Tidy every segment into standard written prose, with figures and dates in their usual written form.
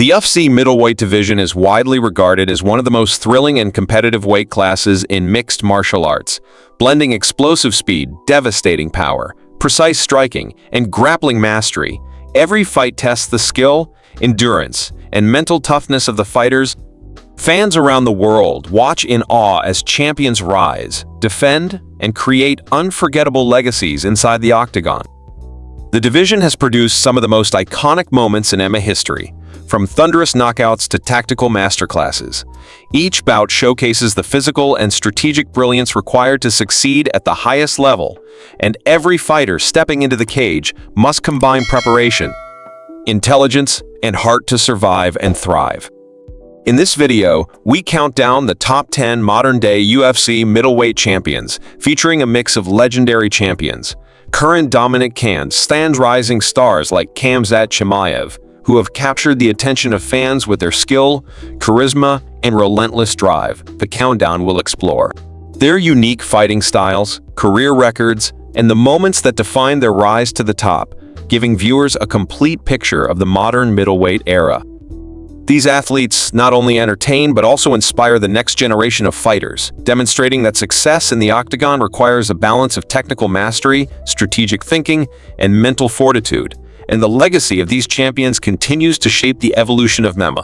The UFC middleweight division is widely regarded as one of the most thrilling and competitive weight classes in mixed martial arts, blending explosive speed, devastating power, precise striking, and grappling mastery. Every fight tests the skill, endurance, and mental toughness of the fighters. Fans around the world watch in awe as champions rise, defend, and create unforgettable legacies inside the octagon. The division has produced some of the most iconic moments in MMA history, from thunderous knockouts to tactical masterclasses. Each bout showcases the physical and strategic brilliance required to succeed at the highest level, and every fighter stepping into the cage must combine preparation, intelligence, and heart to survive and thrive. In this video, we count down the top 10 modern-day UFC middleweight champions, featuring a mix of legendary champions, current dominant cans, and rising stars like Khamzat Chimaev, who have captured the attention of fans with their skill, charisma, and relentless drive. The countdown will explore their unique fighting styles, career records, and the moments that define their rise to the top, giving viewers a complete picture of the modern middleweight era. These athletes not only entertain but also inspire the next generation of fighters, demonstrating that success in the octagon requires a balance of technical mastery, strategic thinking, and mental fortitude. And the legacy of these champions continues to shape the evolution of MMA.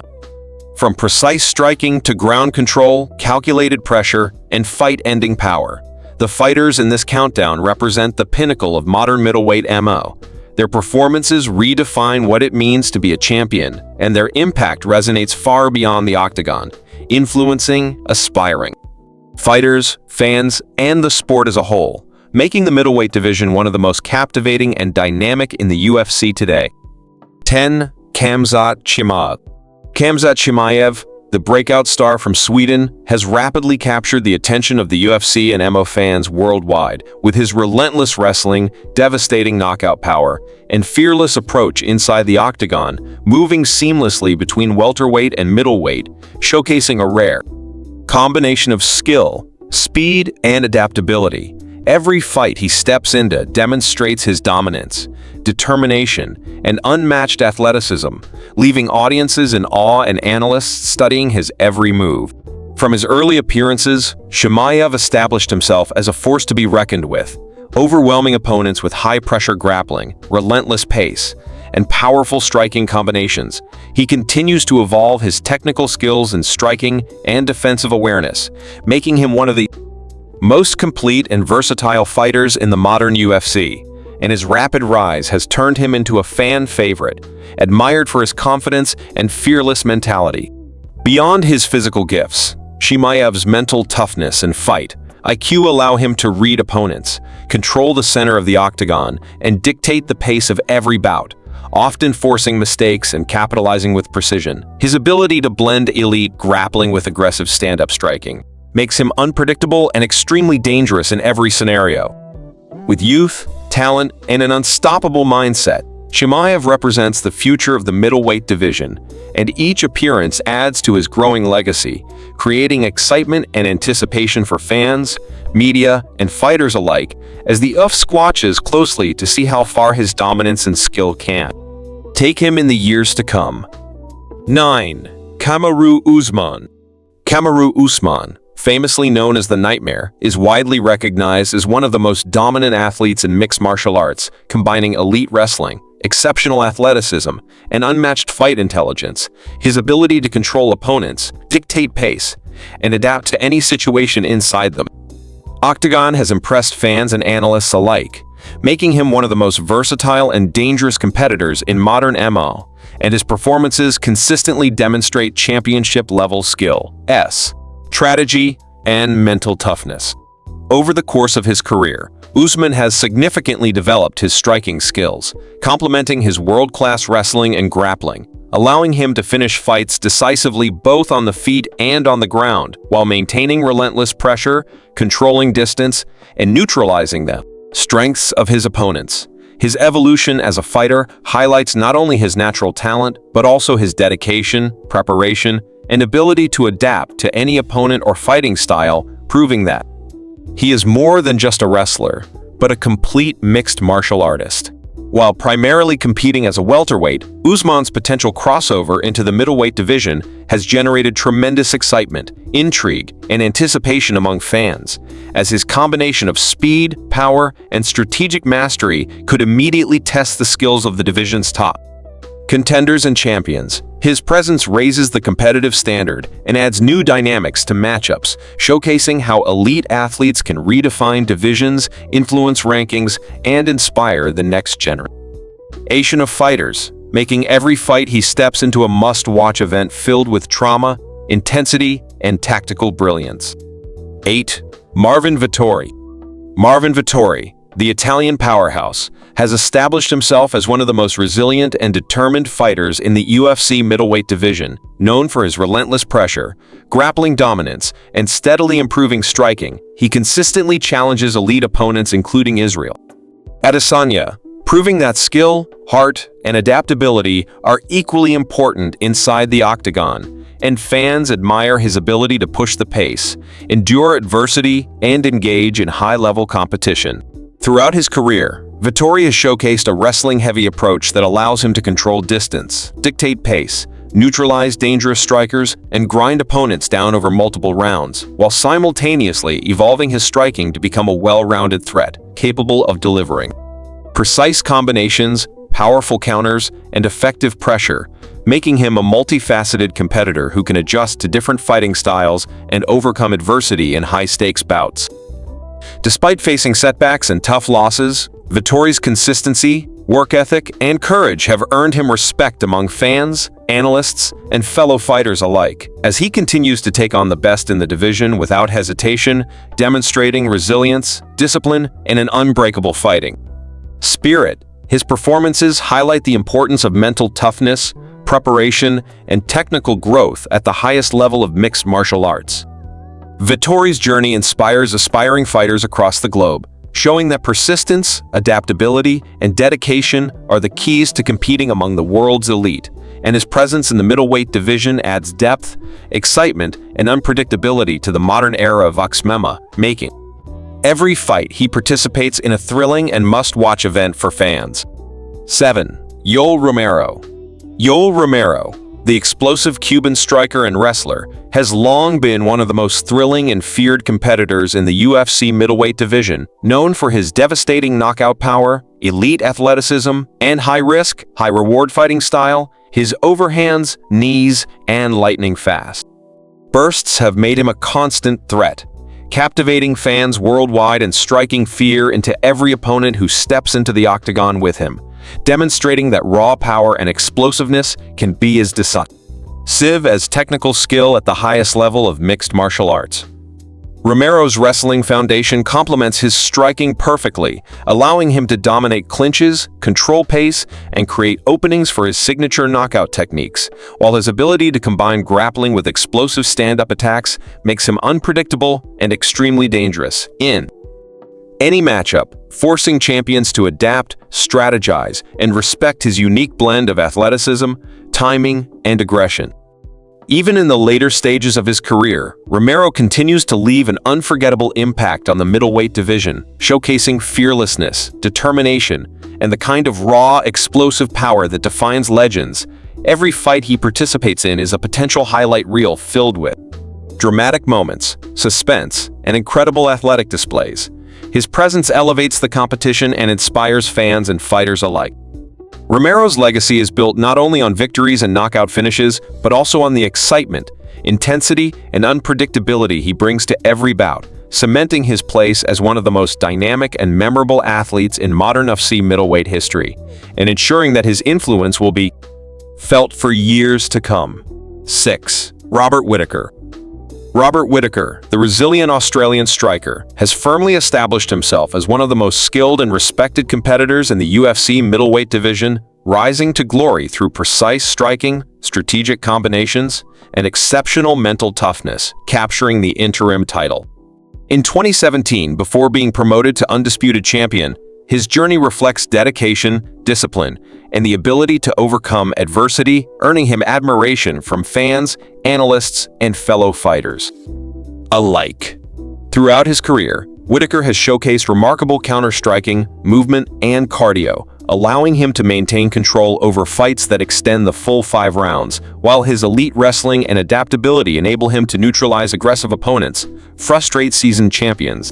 From precise striking to ground control, calculated pressure, and fight-ending power, the fighters in this countdown represent the pinnacle of modern middleweight MO. Their performances redefine what it means to be a champion, and their impact resonates far beyond the octagon, influencing aspiring fighters, fans, and the sport as a whole, making the middleweight division one of the most captivating and dynamic in the UFC today. 10. Khamzat Chimaev. Khamzat Chimaev, the breakout star from Sweden, has rapidly captured the attention of the UFC and MO fans worldwide with his relentless wrestling, devastating knockout power, and fearless approach inside the octagon, moving seamlessly between welterweight and middleweight, showcasing a rare combination of skill, speed, and adaptability. Every fight he steps into demonstrates his dominance, determination, and unmatched athleticism, leaving audiences in awe and analysts studying his every move. From his early appearances, Chimaev established himself as a force to be reckoned with, overwhelming opponents with high-pressure grappling, relentless pace, and powerful striking combinations. He continues to evolve his technical skills in striking and defensive awareness, making him one of the most complete and versatile fighters in the modern UFC, and his rapid rise has turned him into a fan favorite, admired for his confidence and fearless mentality. Beyond his physical gifts, Chimaev's mental toughness and fight IQ allow him to read opponents, control the center of the octagon, and dictate the pace of every bout, often forcing mistakes and capitalizing with precision. His ability to blend elite grappling with aggressive stand-up striking makes him unpredictable and extremely dangerous in every scenario. With youth, talent, and an unstoppable mindset, Chimaev represents the future of the middleweight division, and each appearance adds to his growing legacy, creating excitement and anticipation for fans, media, and fighters alike as the UFC watches closely to see how far his dominance and skill can take him in the years to come. 9. Kamaru Usman. Kamaru Usman, famously known as the Nightmare, is widely recognized as one of the most dominant athletes in mixed martial arts, combining elite wrestling, exceptional athleticism, and unmatched fight intelligence. His ability to control opponents, dictate pace, and adapt to any situation inside them octagon has impressed fans and analysts alike, making him one of the most versatile and dangerous competitors in modern MO, and his performances consistently demonstrate championship-level skill, strategy, and mental toughness. Over the course of his career, Usman has significantly developed his striking skills, complementing his world-class wrestling and grappling, allowing him to finish fights decisively both on the feet and on the ground, while maintaining relentless pressure, controlling distance, and neutralizing the strengths of his opponents. His evolution as a fighter highlights not only his natural talent, but also his dedication, preparation, and ability to adapt to any opponent or fighting style, proving that he is more than just a wrestler, but a complete mixed martial artist. While primarily competing as a welterweight, Usman's potential crossover into the middleweight division has generated tremendous excitement, intrigue, and anticipation among fans, as his combination of speed, power, and strategic mastery could immediately test the skills of the division's top contenders and champions. His presence raises the competitive standard and adds new dynamics to matchups, showcasing how elite athletes can redefine divisions, influence rankings, and inspire the next generation of fighters, making every fight he steps into a must-watch event filled with trauma, intensity, and tactical brilliance. 8. Marvin Vettori. Marvin Vettori, the Italian powerhouse, has established himself as one of the most resilient and determined fighters in the UFC middleweight division, known for his relentless pressure, grappling dominance, and steadily improving striking. He consistently challenges elite opponents including Israel Adesanya, proving that skill, heart, and adaptability are equally important inside the octagon, and fans admire his ability to push the pace, endure adversity, and engage in high-level competition. Throughout his career, Vettori has showcased a wrestling-heavy approach that allows him to control distance, dictate pace, neutralize dangerous strikers, and grind opponents down over multiple rounds, while simultaneously evolving his striking to become a well-rounded threat, capable of delivering precise combinations, powerful counters, and effective pressure, making him a multifaceted competitor who can adjust to different fighting styles and overcome adversity in high-stakes bouts. Despite facing setbacks and tough losses, Vettori's consistency, work ethic, and courage have earned him respect among fans, analysts, and fellow fighters alike, as he continues to take on the best in the division without hesitation, demonstrating resilience, discipline, and an unbreakable fighting spirit. His performances highlight the importance of mental toughness, preparation, and technical growth at the highest level of mixed martial arts. Vettori's journey inspires aspiring fighters across the globe, showing that persistence, adaptability, and dedication are the keys to competing among the world's elite, and his presence in the middleweight division adds depth, excitement, and unpredictability to the modern era of MMA, making every fight he participates in a thrilling and must-watch event for fans. 7. Yoel Romero. Yoel Romero, the explosive Cuban striker and wrestler, has long been one of the most thrilling and feared competitors in the UFC middleweight division, known for his devastating knockout power, elite athleticism, and high-risk, high-reward fighting style. His overhands, knees, and lightning-fast bursts have made him a constant threat, captivating fans worldwide and striking fear into every opponent who steps into the octagon with him, demonstrating that raw power and explosiveness can be as decisive as technical skill at the highest level of mixed martial arts. Romero's wrestling foundation complements his striking perfectly, allowing him to dominate clinches, control pace, and create openings for his signature knockout techniques, while his ability to combine grappling with explosive stand-up attacks makes him unpredictable and extremely dangerous in any matchup, forcing champions to adapt, strategize, and respect his unique blend of athleticism, timing, and aggression. Even in the later stages of his career, Romero continues to leave an unforgettable impact on the middleweight division, showcasing fearlessness, determination, and the kind of raw, explosive power that defines legends. Every fight he participates in is a potential highlight reel filled with dramatic moments, suspense, and incredible athletic displays. His presence elevates the competition and inspires fans and fighters alike. Romero's legacy is built not only on victories and knockout finishes, but also on the excitement, intensity, and unpredictability he brings to every bout, cementing his place as one of the most dynamic and memorable athletes in modern UFC middleweight history, and ensuring that his influence will be felt for years to come. 6. Robert Whittaker. Robert Whittaker, the resilient Australian striker, has firmly established himself as one of the most skilled and respected competitors in the UFC middleweight division, rising to glory through precise striking, strategic combinations, and exceptional mental toughness, capturing the interim title. In 2017, before being promoted to undisputed champion, his journey reflects dedication, discipline, and the ability to overcome adversity, earning him admiration from fans, analysts, and fellow fighters alike. Throughout his career, Whittaker has showcased remarkable counter-striking, movement, and cardio, allowing him to maintain control over fights that extend the full 5 rounds, while his elite wrestling and adaptability enable him to neutralize aggressive opponents, frustrate seasoned champions,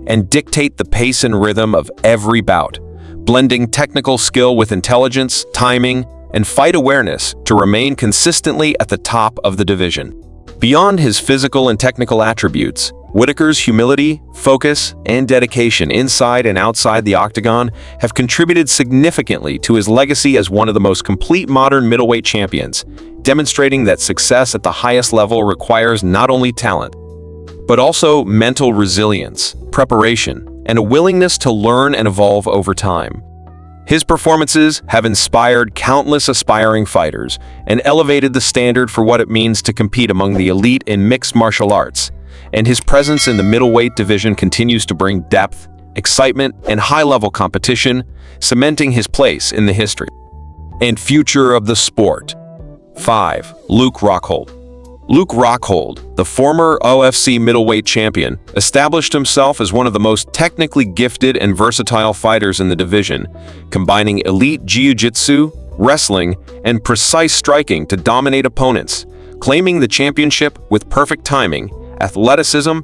and dictate the pace and rhythm of every bout, blending technical skill with intelligence, timing, and fight awareness to remain consistently at the top of the division. Beyond his physical and technical attributes, Whittaker's humility, focus, and dedication inside and outside the octagon have contributed significantly to his legacy as one of the most complete modern middleweight champions, demonstrating that success at the highest level requires not only talent, but also mental resilience, preparation, and a willingness to learn and evolve over time. His performances have inspired countless aspiring fighters and elevated the standard for what it means to compete among the elite in mixed martial arts, and his presence in the middleweight division continues to bring depth, excitement, and high-level competition, cementing his place in the history and future of the sport. 5. Luke Rockhold. Luke Rockhold, the former OFC middleweight champion, established himself as one of the most technically gifted and versatile fighters in the division, combining elite jiu-jitsu, wrestling, and precise striking to dominate opponents, claiming the championship with perfect timing, athleticism,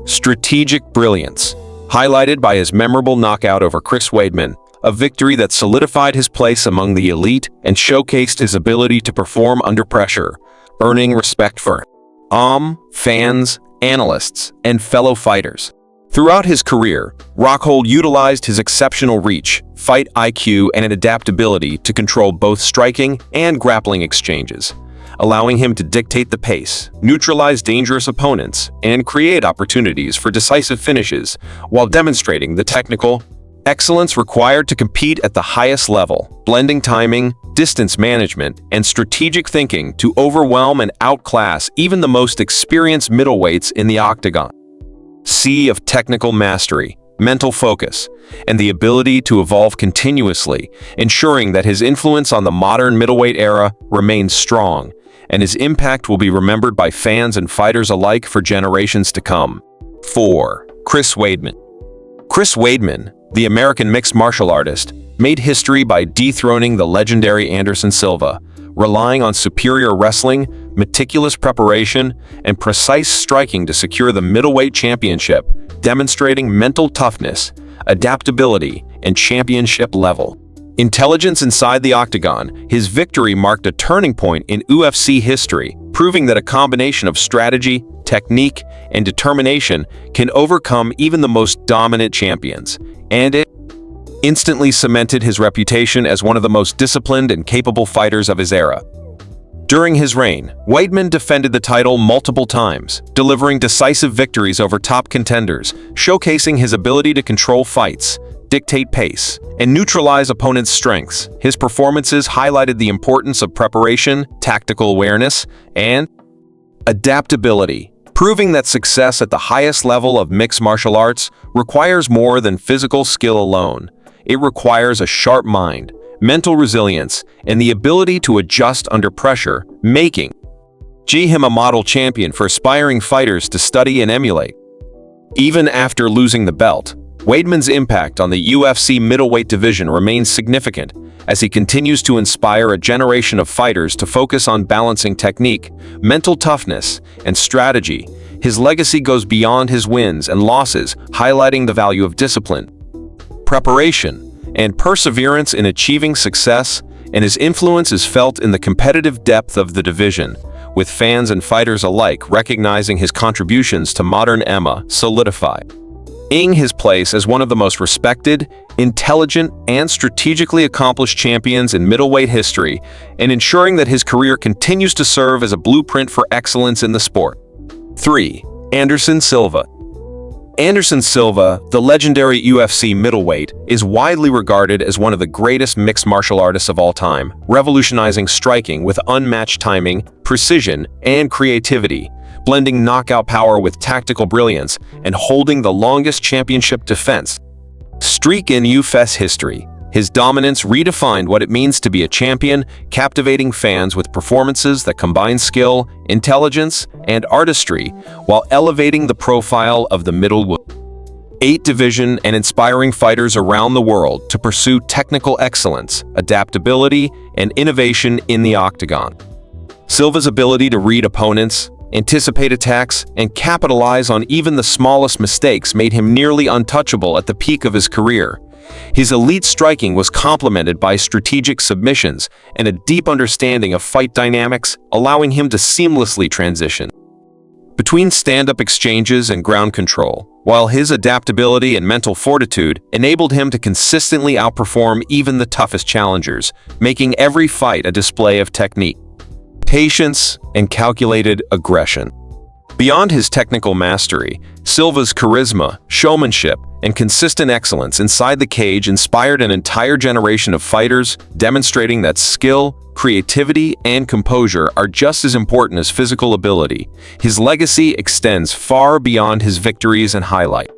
strategic brilliance, highlighted by his memorable knockout over Chris Weidman, a victory that solidified his place among the elite and showcased his ability to perform under pressure, earning respect for fans, analysts, and fellow fighters. Throughout his career, Rockhold utilized his exceptional reach, fight IQ, and adaptability to control both striking and grappling exchanges, allowing him to dictate the pace, neutralize dangerous opponents, and create opportunities for decisive finishes, while demonstrating the technical excellence required to compete at the highest level, blending timing, distance management, and strategic thinking to overwhelm and outclass even the most experienced middleweights in the octagon. Sea of technical mastery, mental focus, and the ability to evolve continuously, ensuring that his influence on the modern middleweight era remains strong, and his impact will be remembered by fans and fighters alike for generations to come. 4. Chris Weidman. Chris Weidman, the American mixed martial artist, made history by dethroning the legendary Anderson Silva, relying on superior wrestling, meticulous preparation, and precise striking to secure the middleweight championship, demonstrating mental toughness, adaptability, and championship level intelligence inside the octagon. His victory marked a turning point in UFC history, proving that a combination of strategy, technique, and determination can overcome even the most dominant champions, and it instantly cemented his reputation as one of the most disciplined and capable fighters of his era. During his reign, Weidman defended the title multiple times, delivering decisive victories over top contenders, showcasing his ability to control fights, dictate pace, and neutralize opponents' strengths. His performances highlighted the importance of preparation, tactical awareness, and adaptability, proving that success at the highest level of mixed martial arts requires more than physical skill alone. It requires a sharp mind, mental resilience, and the ability to adjust under pressure, making him a model champion for aspiring fighters to study and emulate. Even after losing the belt, Weidman's impact on the UFC middleweight division remains significant as he continues to inspire a generation of fighters to focus on balancing technique, mental toughness, and strategy. His legacy goes beyond his wins and losses, highlighting the value of discipline, preparation, and perseverance in achieving success, and his influence is felt in the competitive depth of the division, with fans and fighters alike recognizing his contributions to modern MMA solidified his place as one of the most respected, intelligent, and strategically accomplished champions in middleweight history, and ensuring that his career continues to serve as a blueprint for excellence in the sport. 3. Anderson Silva. Anderson Silva, the legendary UFC middleweight, is widely regarded as one of the greatest mixed martial artists of all time, revolutionizing striking with unmatched timing, precision, and creativity, blending knockout power with tactical brilliance, and holding the longest championship defense streak in UFC history. His dominance redefined what it means to be a champion, captivating fans with performances that combine skill, intelligence, and artistry, while elevating the profile of the middleweight 8 division and inspiring fighters around the world to pursue technical excellence, adaptability, and innovation in the octagon. Silva's ability to read opponents, anticipate attacks, and capitalize on even the smallest mistakes made him nearly untouchable at the peak of his career. His elite striking was complemented by strategic submissions and a deep understanding of fight dynamics, allowing him to seamlessly transition between stand-up exchanges and ground control, while his adaptability and mental fortitude enabled him to consistently outperform even the toughest challengers, making every fight a display of technique, patience, and calculated aggression. Beyond his technical mastery, Silva's charisma, showmanship, and consistent excellence inside the cage inspired an entire generation of fighters, demonstrating that skill, creativity, and composure are just as important as physical ability. His legacy extends far beyond his victories and highlight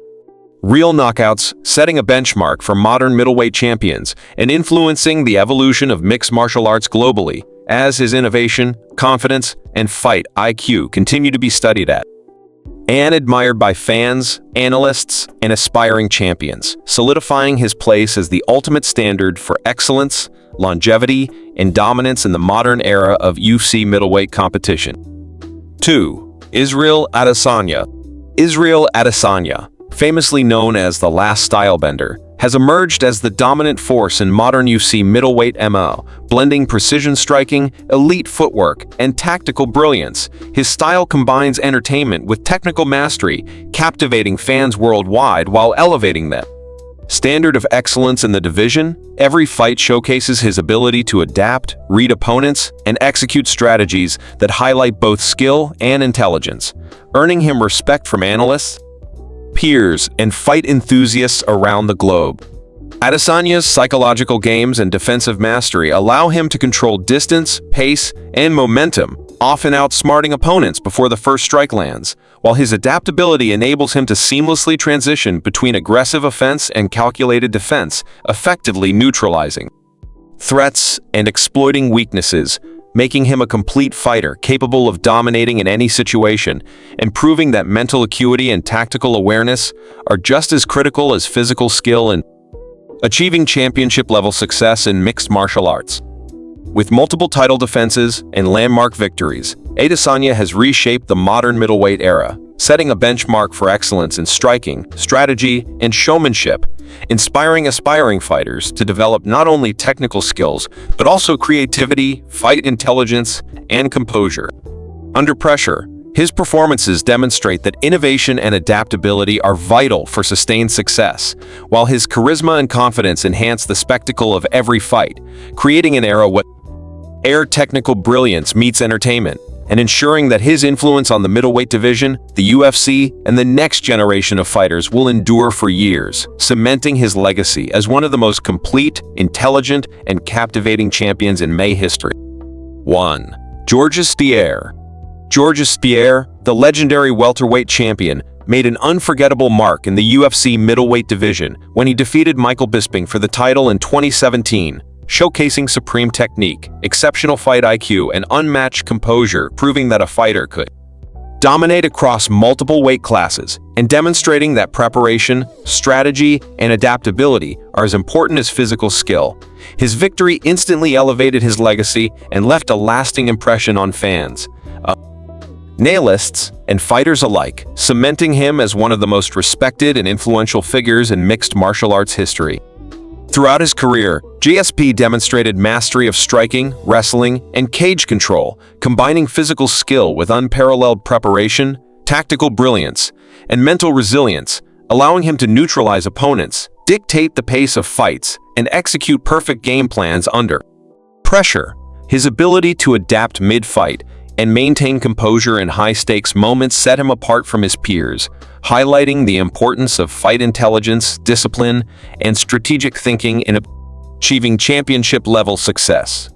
real knockouts, setting a benchmark for modern middleweight champions and influencing the evolution of mixed martial arts globally, as his innovation, confidence, and fight IQ continue to be studied at and admired by fans, analysts, and aspiring champions, solidifying his place as the ultimate standard for excellence, longevity, and dominance in the modern era of UFC middleweight competition. 2. Israel Adesanya. Israel Adesanya, famously known as the last stylebender, has emerged as the dominant force in modern UFC middleweight ML, blending precision striking, elite footwork, and tactical brilliance. His style combines entertainment with technical mastery, captivating fans worldwide while elevating them standard of excellence in the division. Every fight showcases his ability to adapt, read opponents, and execute strategies that highlight both skill and intelligence, earning him respect from analysts, peers, and fight enthusiasts around the globe. Adesanya's psychological games and defensive mastery allow him to control distance, pace, and momentum, often outsmarting opponents before the first strike lands, while his adaptability enables him to seamlessly transition between aggressive offense and calculated defense, effectively neutralizing threats and exploiting weaknesses, making him a complete fighter capable of dominating in any situation, and proving that mental acuity and tactical awareness are just as critical as physical skill in achieving championship-level success in mixed martial arts. With multiple title defenses and landmark victories, Adesanya has reshaped the modern middleweight era, setting a benchmark for excellence in striking, strategy, and showmanship, inspiring aspiring fighters to develop not only technical skills, but also creativity, fight intelligence, and composure. Under pressure, his performances demonstrate that innovation and adaptability are vital for sustained success, while his charisma and confidence enhance the spectacle of every fight, creating an era where technical brilliance meets entertainment, and ensuring that his influence on the middleweight division, the UFC, and the next generation of fighters will endure for years, cementing his legacy as one of the most complete, intelligent, and captivating champions in MMMA history. 1. Georges St-Pierre. Georges St-Pierre, the legendary welterweight champion, made an unforgettable mark in the UFC middleweight division when he defeated Michael Bisping for the title in 2017, showcasing supreme technique, exceptional fight IQ, and unmatched composure, proving that a fighter could dominate across multiple weight classes and demonstrating that preparation, strategy, and adaptability are as important as physical skill. His victory instantly elevated his legacy and left a lasting impression on fans, analysts, and fighters alike, cementing him as one of the most respected and influential figures in mixed martial arts history. Throughout his career, GSP demonstrated mastery of striking, wrestling, and cage control, combining physical skill with unparalleled preparation, tactical brilliance, and mental resilience, allowing him to neutralize opponents, dictate the pace of fights, and execute perfect game plans under pressure. His ability to adapt mid-fight and maintain composure in high-stakes moments set him apart from his peers, highlighting the importance of fight intelligence, discipline, and strategic thinking in achieving championship-level success.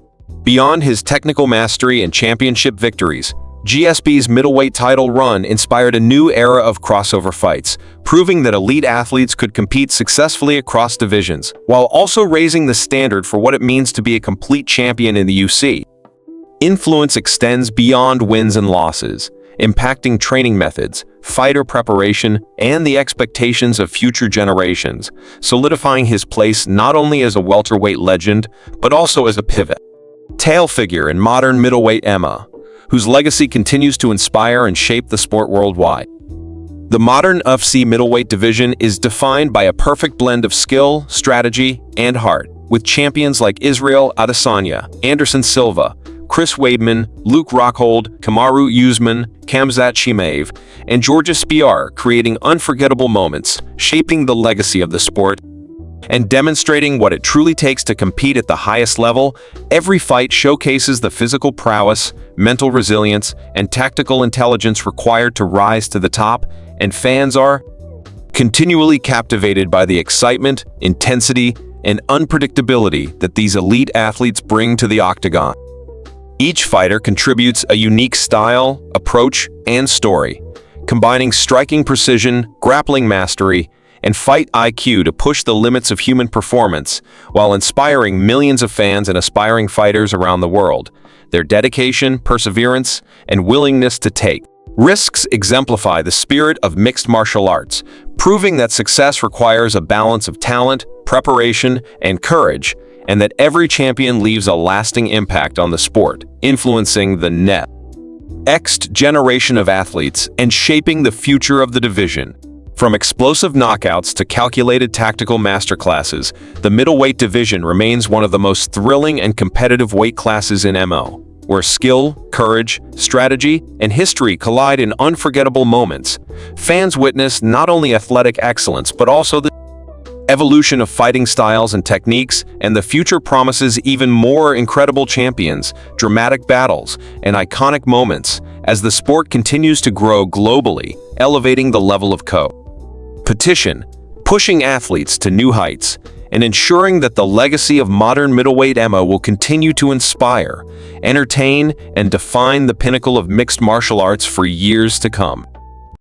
Beyond his technical mastery and championship victories, GSP's middleweight title run inspired a new era of crossover fights, proving that elite athletes could compete successfully across divisions, while also raising the standard for what it means to be a complete champion in the UFC. Influence extends beyond wins and losses, impacting training methods, fighter preparation, and the expectations of future generations, solidifying his place not only as a welterweight legend, but also as a pivot tail figure in modern middleweight MMA, whose legacy continues to inspire and shape the sport worldwide. The modern UFC middleweight division is defined by a perfect blend of skill, strategy, and heart, with champions like Israel Adesanya, Anderson Silva, Chris Weidman, Luke Rockhold, Kamaru Usman, Khamzat Chimaev, and Georges Spiar creating unforgettable moments, shaping the legacy of the sport and demonstrating what it truly takes to compete at the highest level. Every fight showcases the physical prowess, mental resilience, and tactical intelligence required to rise to the top, and fans are continually captivated by the excitement, intensity, and unpredictability that these elite athletes bring to the octagon. Each fighter contributes a unique style, approach, and story, combining striking precision, grappling mastery, and fight IQ to push the limits of human performance while inspiring millions of fans and aspiring fighters around the world. Their dedication, perseverance, and willingness to take risks exemplify the spirit of mixed martial arts, proving that success requires a balance of talent, preparation, and courage, and that every champion leaves a lasting impact on the sport, influencing the next generation of athletes and shaping the future of the division. From explosive knockouts to calculated tactical masterclasses, the middleweight division remains one of the most thrilling and competitive weight classes in MMA, where skill, courage, strategy, and history collide in unforgettable moments. Fans witness not only athletic excellence but also the evolution of fighting styles and techniques, and the future promises even more incredible champions, dramatic battles, and iconic moments as the sport continues to grow globally, elevating the level of competition, pushing athletes to new heights, and ensuring that the legacy of modern middleweight MMA will continue to inspire, entertain, and define the pinnacle of mixed martial arts for years to come.